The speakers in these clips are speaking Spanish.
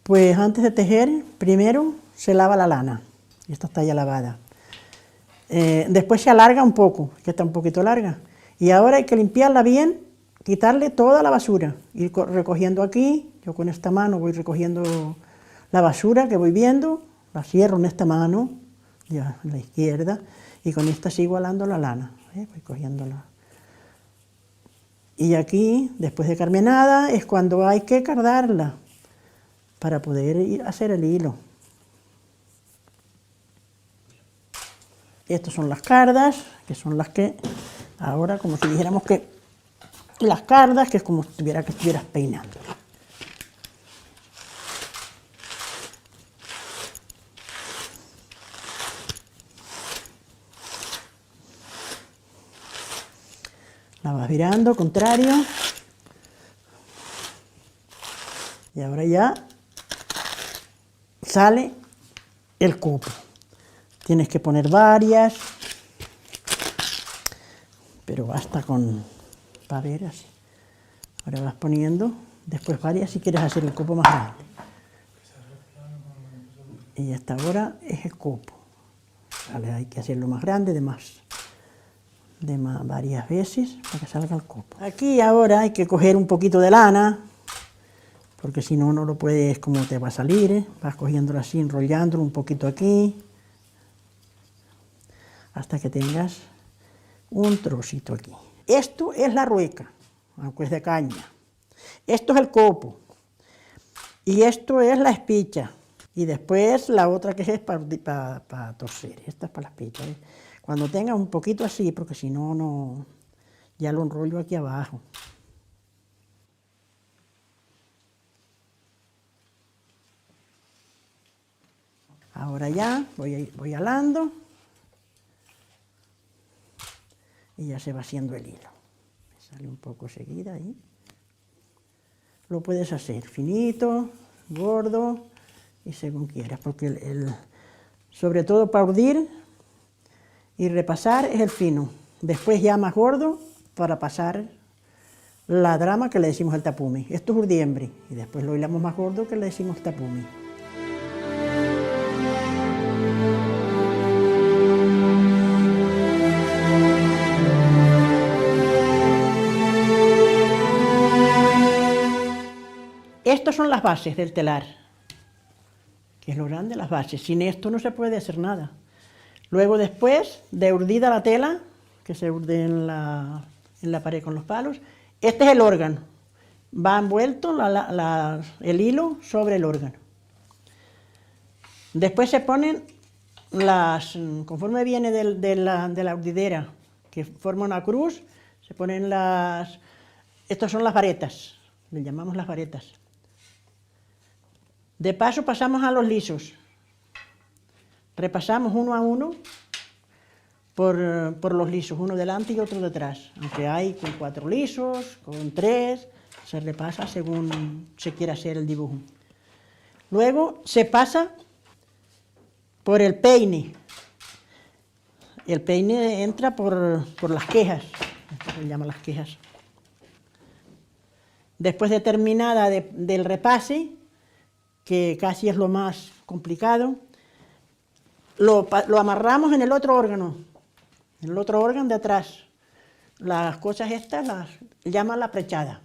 Pues antes de tejer, primero se lava la lana. Esta está ya lavada. Después se alarga un poco, que está un poquito larga. Y ahora hay que limpiarla bien, quitarle toda la basura. Ir recogiendo aquí, yo con esta mano voy recogiendo la basura que voy viendo, la cierro en esta mano, ya en la izquierda, y con esta sigo alando la lana, voy cogiéndola. Y aquí, después de carmenada, es cuando hay que cardarla para poder hacer el hilo. Estas son las cardas, que son las que, ahora como si dijéramos que las cardas, que es como si estuvieras peinando. La vas virando, contrario. Y ahora ya sale el copo. Tienes que poner varias, pero basta con, para ver así. Ahora vas poniendo, después varias si quieres hacer el copo más grande. Y hasta ahora es el copo. Vale, hay que hacerlo más grande, varias veces para que salga el copo. Aquí ahora hay que coger un poquito de lana, porque si no, no lo puedes, como te va a salir, vas cogiéndolo así, enrollándolo un poquito aquí, hasta que tengas un trocito aquí. Esto es la rueca, aunque es de caña. Esto es el copo. Y esto es la espicha. Y después la otra que es para torcer. Esta es para las espichas. Cuando tengas un poquito así, porque si no, no, ya lo enrollo aquí abajo. Ahora ya voy alando. Y ya se va haciendo el hilo. Me sale un poco seguida ahí. Lo puedes hacer finito, gordo y según quieras, porque sobre todo para urdir y repasar es el fino. Después ya más gordo para pasar la drama que le decimos el tapumi. Esto es urdiembre y después lo hilamos más gordo que le decimos tapumi. Estas son las bases del telar, que es lo grande, las bases. Sin esto no se puede hacer nada. Luego después de urdida la tela, que se urde en la pared con los palos, este es el órgano. Va envuelto el hilo sobre el órgano. Después se ponen conforme viene de la urdidera, que forma una cruz, se ponen estas son las varetas, le llamamos las varetas. De paso pasamos a los lisos. Repasamos uno a uno por los lisos, uno delante y otro detrás. Aunque hay con 4 lisos, con 3, se repasa según se quiera hacer el dibujo. Luego se pasa por el peine. El peine entra por las quejas, esto se llama las quejas. Después de terminada del repase, que casi es lo más complicado, lo amarramos en el otro órgano de atrás. Las cosas estas las llaman la prechada,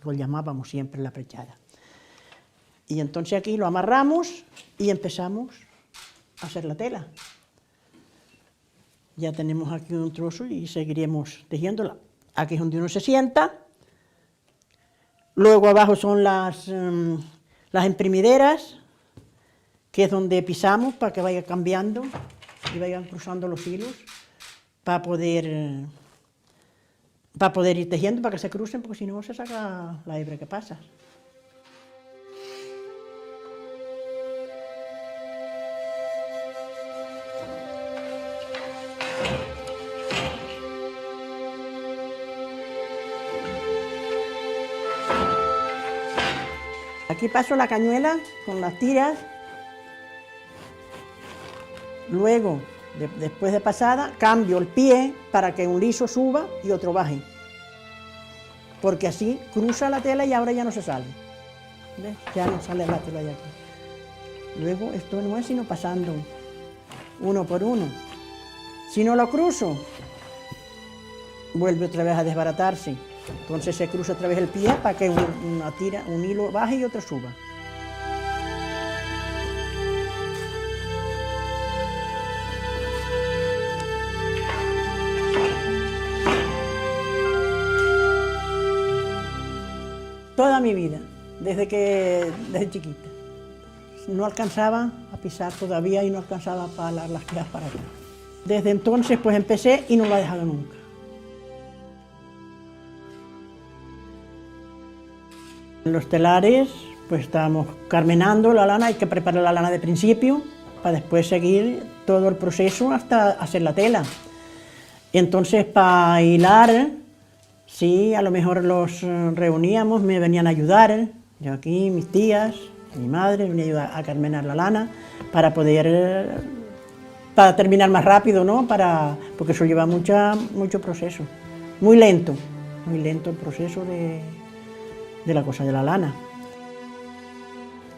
lo llamábamos siempre la prechada. Y entonces aquí lo amarramos y empezamos a hacer la tela. Ya tenemos aquí un trozo y seguiremos tejiéndola. Aquí es donde uno se sienta. Luego abajo son las imprimideras, que es donde pisamos para que vaya cambiando y vayan cruzando los hilos para poder ir tejiendo, para que se crucen, porque si no se saca la hebra que pasa. Aquí paso la cañuela con las tiras, luego, después de pasada, cambio el pie para que un liso suba y otro baje, porque así cruza la tela y ahora ya no se sale. ¿ves? Ya no sale la tela de aquí. Luego esto no es sino pasando uno por uno. Si no lo cruzo, vuelve otra vez a desbaratarse. Entonces se cruza otra vez el pie para que un hilo baje y otro suba. Toda mi vida, desde chiquita. No alcanzaba a pisar todavía y no alcanzaba a palar las piedras para allá. Desde entonces pues empecé y no lo he dejado nunca. En los telares pues estábamos carmenando la lana, hay que preparar la lana de principio para después seguir todo el proceso hasta hacer la tela. Entonces para hilar, sí, a lo mejor los reuníamos, me venían a ayudar, yo aquí, mis tías, mi madre, venía a ayudar a carmenar la lana para poder, para terminar más rápido, ¿no? Porque eso lleva mucho proceso, muy lento el proceso de la cosa de la lana.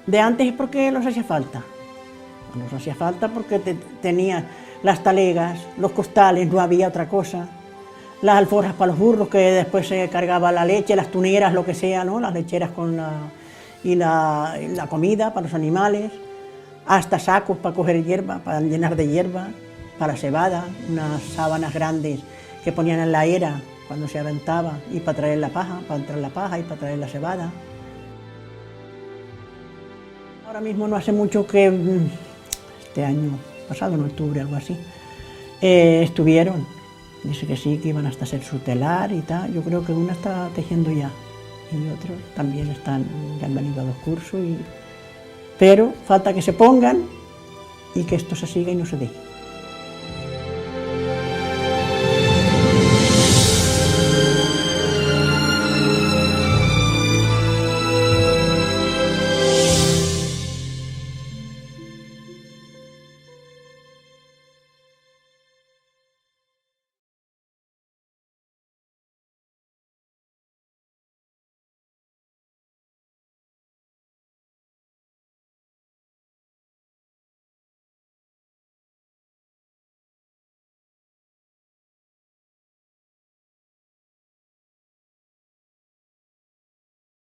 De antes es porque los hacía falta, los hacía falta porque tenía las talegas, los costales, no había otra cosa. Las alforjas para los burros, que después se cargaba la leche, las tuneras, lo que sea, ¿no? Las lecheras y la comida para los animales, hasta sacos para coger hierba, para llenar de hierba, para la cebada, unas sábanas grandes que ponían en la era cuando se aventaba, y para traer la paja, para entrar la paja y para traer la cebada. Ahora mismo no hace mucho que, este año pasado, en octubre, algo así, estuvieron. Dice que sí, que iban hasta hacer su telar y tal. Yo creo que una está tejiendo ya y otros también ya han venido a los cursos. Pero falta que se pongan y que esto se siga y no se deje.